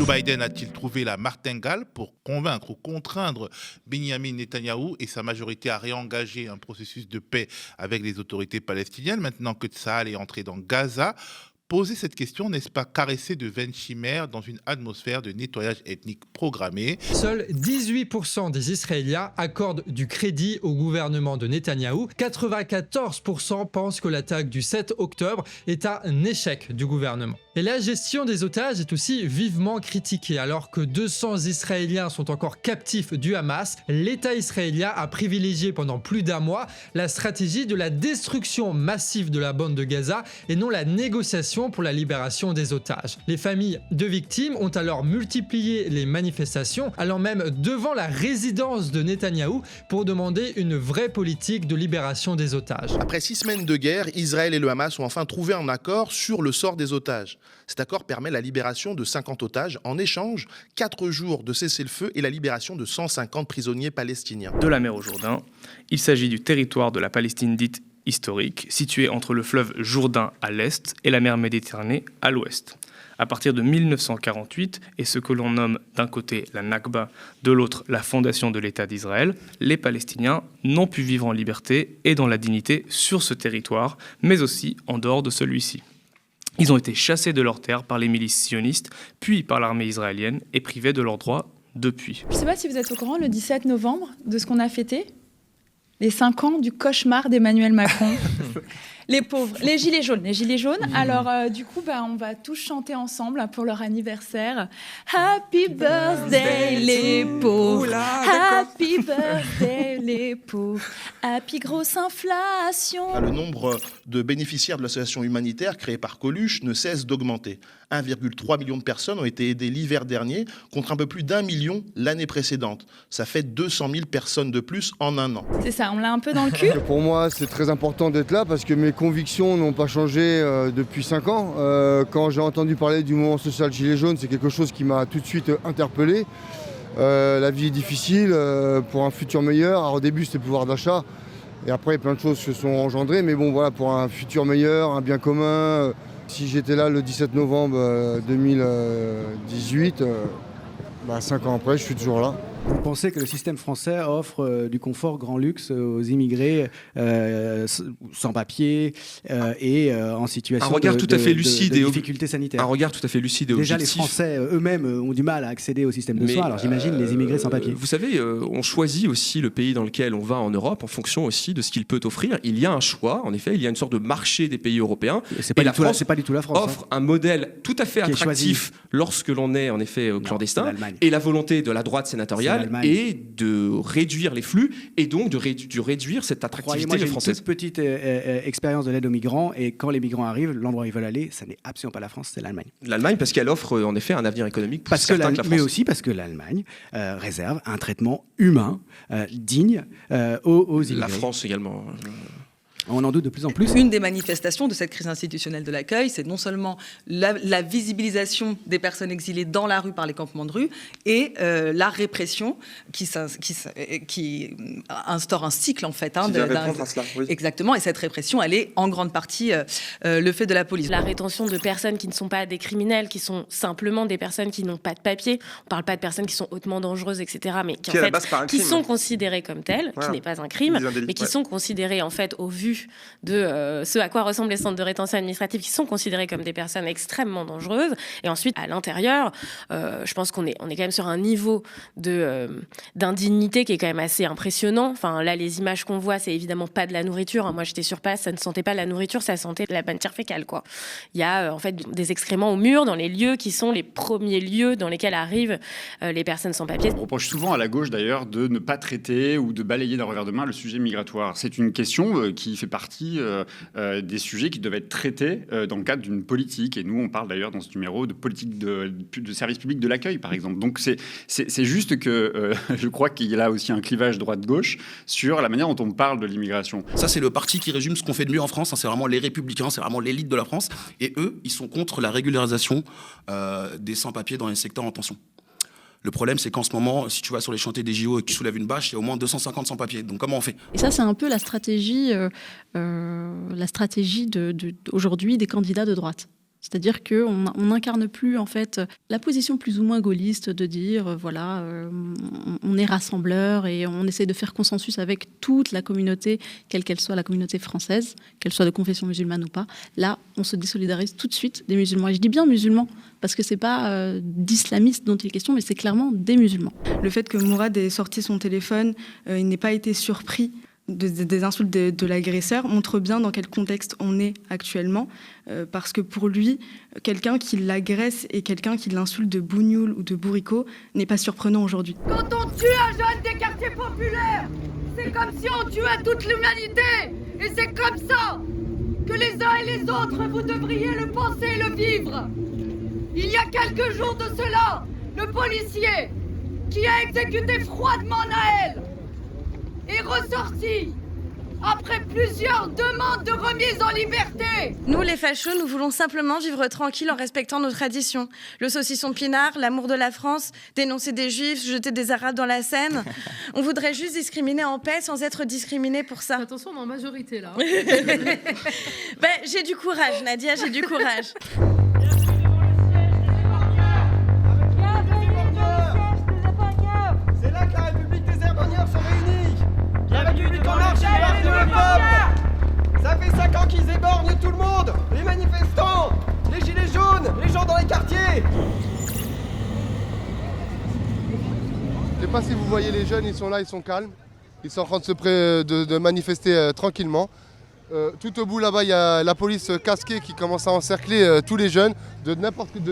Joe Biden a-t-il trouvé la martingale pour convaincre ou contraindre Benjamin Netanyahou et sa majorité à réengager un processus de paix avec les autorités palestiniennes maintenant que Tsahal est entré dans Gaza? Poser cette question, n'est-ce pas caresser de vaines chimères dans une atmosphère de nettoyage ethnique programmé? Seuls 18% des Israéliens accordent du crédit au gouvernement de Netanyahou. 94% pensent que l'attaque du 7 octobre est un échec du gouvernement. Et la gestion des otages est aussi vivement critiquée. Alors que 200 Israéliens sont encore captifs du Hamas, l'État israélien a privilégié pendant plus d'un mois la stratégie de la destruction massive de la bande de Gaza et non la négociation pour la libération des otages. Les familles de victimes ont alors multiplié les manifestations, allant même devant la résidence de Netanyahou pour demander une vraie politique de libération des otages. Après 6 semaines de guerre, Israël et le Hamas ont enfin trouvé un accord sur le sort des otages. Cet accord permet la libération de 50 otages. En échange, 4 jours de cessez-le-feu et la libération de 150 prisonniers palestiniens. De la mer au Jourdain, il s'agit du territoire de la Palestine dite historique, situé entre le fleuve Jourdain à l'est et la mer Méditerranée à l'ouest. À partir de 1948, et ce que l'on nomme d'un côté la Nakba, de l'autre la fondation de l'État d'Israël, les Palestiniens n'ont pu vivre en liberté et dans la dignité sur ce territoire, mais aussi en dehors de celui-ci. Ils ont été chassés de leurs terres par les milices sionistes, puis par l'armée israélienne, et privés de leurs droits depuis. Je ne sais pas si vous êtes au courant, le 17 novembre, de ce qu'on a fêté, les 5 ans du cauchemar d'Emmanuel Macron. Les pauvres, les gilets jaunes. Alors, du coup, on va tous chanter ensemble pour leur anniversaire. Happy birthday, les pauvres. Happy birthday, les pauvres. Happy grosse inflation. Le nombre de bénéficiaires de l'association humanitaire créée par Coluche ne cesse d'augmenter. 1,3 million de personnes ont été aidées l'hiver dernier, contre un peu plus d'1 million l'année précédente. Ça fait 200 000 personnes de plus en un an. C'est ça, on l'a un peu dans le cul. Pour moi, c'est très important d'être là parce que mes convictions n'ont pas changé depuis 5 ans. Quand j'ai entendu parler du mouvement social Gilets jaunes, c'est quelque chose qui m'a tout de suite interpellé. La vie est difficile, pour un futur meilleur. Alors, au début, c'était le pouvoir d'achat. Et après, plein de choses se sont engendrées. Mais bon, voilà, pour un futur meilleur, un bien commun. Si j'étais là le 17 novembre 2018, 5 ans après, je suis toujours là. Vous pensez que le système français offre du confort grand luxe aux immigrés sans papier et en situation de difficultés sanitaires? Un regard tout à fait lucide et Déjà, objectif. les Français eux-mêmes ont du mal à accéder au système de soins, alors j'imagine les immigrés sans papier. Vous savez, on choisit aussi le pays dans lequel on va en Europe en fonction aussi de ce qu'il peut offrir. Il y a un choix, en effet, il y a une sorte de marché des pays européens. C'est pas du tout la France. Offre un modèle tout à fait attractif lorsque l'on est en effet clandestin. Et la volonté de la droite sénatoriale et de réduire les flux et donc de réduire cette attractivité française. J'ai une toute petite expérience de l'aide aux migrants et quand les migrants arrivent, l'endroit où ils veulent aller, ça n'est absolument pas la France, c'est l'Allemagne. L'Allemagne parce qu'elle offre en effet un avenir économique plus certain que la France. Mais aussi parce que l'Allemagne réserve un traitement humain, digne aux immigrés. La France également. On en doute de plus en plus. Une des manifestations de cette crise institutionnelle de l'accueil, c'est non seulement la visibilisation des personnes exilées dans la rue par les campements de rue et la répression qui instaure un cycle en fait. Oui. Exactement, et cette répression, elle est en grande partie le fait de la police. La rétention de personnes qui ne sont pas des criminels, qui sont simplement des personnes qui n'ont pas de papier. On ne parle pas de personnes qui sont hautement dangereuses, etc. Mais qui sont considérées comme telles, qui n'est pas un crime, mais qui sont considérées en fait au vu de ce à quoi ressemblent les centres de rétention administrative, qui sont considérés comme des personnes extrêmement dangereuses. Et ensuite, à l'intérieur, je pense qu'on est quand même sur un niveau d'indignité qui est quand même assez impressionnant. Enfin, là, les images qu'on voit, c'est évidemment pas de la nourriture. Moi, j'étais sur place, ça ne sentait pas la nourriture, ça sentait la matière fécale, quoi. Il y a en fait des excréments au mur dans les lieux qui sont les premiers lieux dans lesquels arrivent les personnes sans papier. On reproche souvent à la gauche, d'ailleurs, de ne pas traiter ou de balayer d'un revers de main le sujet migratoire. C'est une question qui fait partie des sujets qui doivent être traités dans le cadre d'une politique. Et nous, on parle d'ailleurs dans ce numéro de politique de service public de l'accueil, par exemple. Donc c'est juste que je crois qu'il y a aussi un clivage droite-gauche sur la manière dont on parle de l'immigration. Ça, c'est le parti qui résume ce qu'on fait de mieux en France. C'est vraiment les Républicains, c'est vraiment l'élite de la France. Et eux, ils sont contre la régularisation des sans-papiers dans les secteurs en tension. Le problème, c'est qu'en ce moment, si tu vas sur les chantiers des JO et que tu soulèves une bâche, il y a au moins 250 sans-papiers. Donc comment on fait? Et ça, c'est un peu la stratégie aujourd'hui des candidats de droite. C'est-à-dire qu'on n'incarne plus en fait la position plus ou moins gaulliste de dire on est rassembleur et on essaie de faire consensus avec toute la communauté, quelle qu'elle soit, la communauté française, qu'elle soit de confession musulmane ou pas. Là, on se désolidarise tout de suite des musulmans. Et je dis bien musulmans parce que c'est pas d'islamistes dont il est question, mais c'est clairement des musulmans. Le fait que Mourad ait sorti son téléphone, il n'ait pas été surpris des insultes de l'agresseur montre bien dans quel contexte on est actuellement, parce que pour lui, quelqu'un qui l'agresse et quelqu'un qui l'insulte de bougnoul ou de bourricot n'est pas surprenant aujourd'hui. Quand on tue un jeune des quartiers populaires, c'est comme si on tuait toute l'humanité, et c'est comme ça que les uns et les autres, vous devriez le penser et le vivre. Il y a quelques jours de cela, le policier qui a exécuté froidement Naël est ressorti après plusieurs demandes de remise en liberté. Nous, les fachos, nous voulons simplement vivre tranquille en respectant nos traditions. Le saucisson pinard, l'amour de la France, dénoncer des juifs, jeter des arabes dans la Seine. On voudrait juste discriminer en paix sans être discriminé pour ça. Attention, on est en majorité là. J'ai du courage, Nadia, j'ai du courage. C'est là que la République des Herbanières se réunit. La République en marche, elle marche de le peuple. Ça fait 5 ans qu'ils éborgnent tout le monde. Les manifestants, les gilets jaunes, les gens dans les quartiers. Je sais pas si vous voyez les jeunes, ils sont là, ils sont calmes. Ils sont en train de manifester tranquillement. Tout au bout là-bas, il y a la police casquée qui commence à encercler tous les jeunes de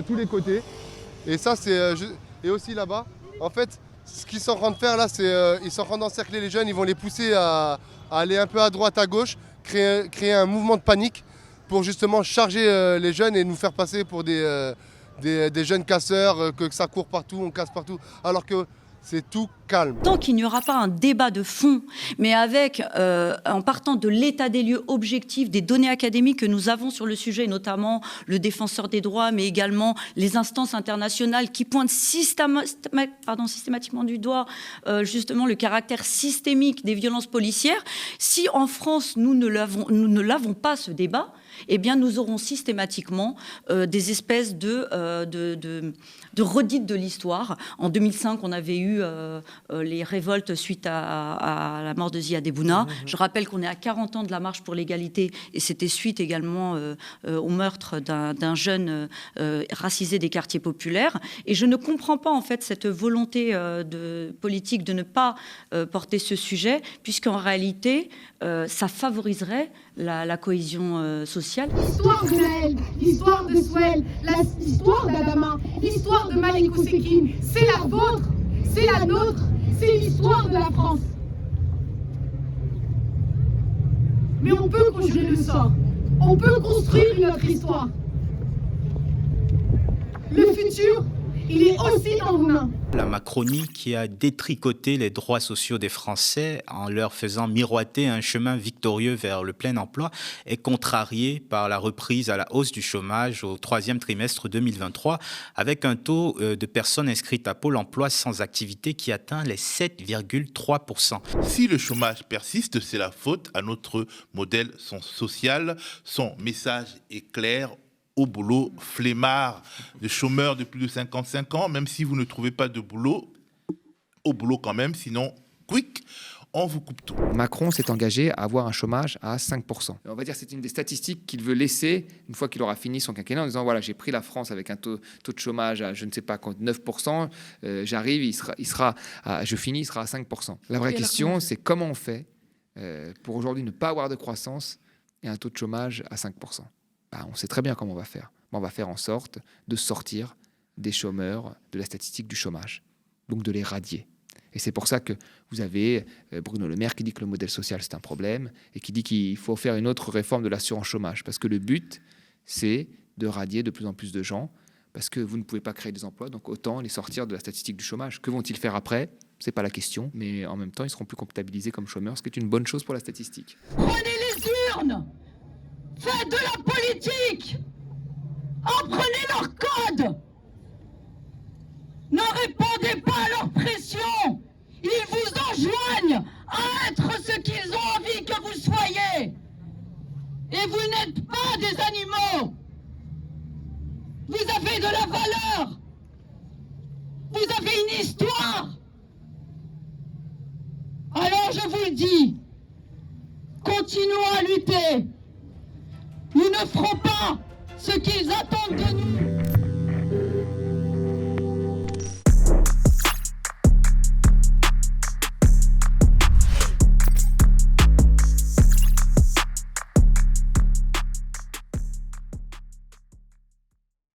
tous les côtés. Et ça, et aussi là-bas, en fait, ce qu'ils sont en train de faire là, c'est ils sont en train d'encercler les jeunes, ils vont les pousser à aller un peu à droite, à gauche, créer un mouvement de panique pour justement charger les jeunes et nous faire passer pour des jeunes casseurs, que ça court partout, on casse partout, alors que c'est tout calme. Tant qu'il n'y aura pas un débat de fond, mais en partant de l'état des lieux objectif, des données académiques que nous avons sur le sujet, notamment le défenseur des droits, mais également les instances internationales qui pointent systématiquement du doigt justement le caractère systémique des violences policières. Si en France, nous ne l'avons pas ce débat, eh bien, nous aurons systématiquement des espèces de redites de l'histoire. En 2005, on avait eu les révoltes suite à la mort de Ziad Ebouna. Je rappelle qu'on est à 40 ans de la marche pour l'égalité et c'était suite également au meurtre d'un jeune racisé des quartiers populaires. Et je ne comprends pas en fait cette volonté politique de ne pas porter ce sujet, puisqu'en réalité, ça favoriserait la cohésion sociale. L'histoire de Naël, l'histoire de Souel, l'histoire d'Adama, l'histoire de Malik Oussekine, c'est la vôtre, c'est la nôtre, c'est l'histoire de la France. Mais on peut conjurer le sort, on peut construire une autre histoire. Le futur, il est aussi dans vos mains. La Macronie qui a détricoté les droits sociaux des Français en leur faisant miroiter un chemin victorieux vers le plein emploi est contrariée par la reprise à la hausse du chômage au 3e trimestre 2023 avec un taux de personnes inscrites à Pôle emploi sans activité qui atteint les 7,3%. Si le chômage persiste, c'est la faute à notre modèle social. Son message est clair. Au boulot, flemmard, de chômeurs de plus de 55 ans, même si vous ne trouvez pas de boulot, au boulot quand même, sinon, quick, on vous coupe tout. Macron s'est engagé à avoir un chômage à 5%. On va dire que c'est une des statistiques qu'il veut laisser une fois qu'il aura fini son quinquennat en disant voilà, j'ai pris la France avec un taux de chômage à je ne sais pas quand 9%, j'arrive, je finis, il sera à 5%. La vraie question, c'est comment on fait pour aujourd'hui ne pas avoir de croissance et un taux de chômage à 5%. On sait très bien comment on va faire. On va faire en sorte de sortir des chômeurs de la statistique du chômage, donc de les radier. Et c'est pour ça que vous avez Bruno Le Maire qui dit que le modèle social c'est un problème et qui dit qu'il faut faire une autre réforme de l'assurance chômage parce que le but c'est de radier de plus en plus de gens parce que vous ne pouvez pas créer des emplois, donc autant les sortir de la statistique du chômage. Que vont-ils faire après ? C'est pas la question, mais en même temps ils seront plus comptabilisés comme chômeurs, ce qui est une bonne chose pour la statistique. Prenez les urnes ! Faites de la politique! Apprenez leur code! Ne répondez pas à leur pression! Ils vous enjoignent à être ce qu'ils ont envie que vous soyez! Et vous n'êtes pas des animaux! avez de la valeur. Vous avez une histoire. Alors je vous le dis, continuons à lutter. Nous ne ferons pas ce qu'ils attendent de nous.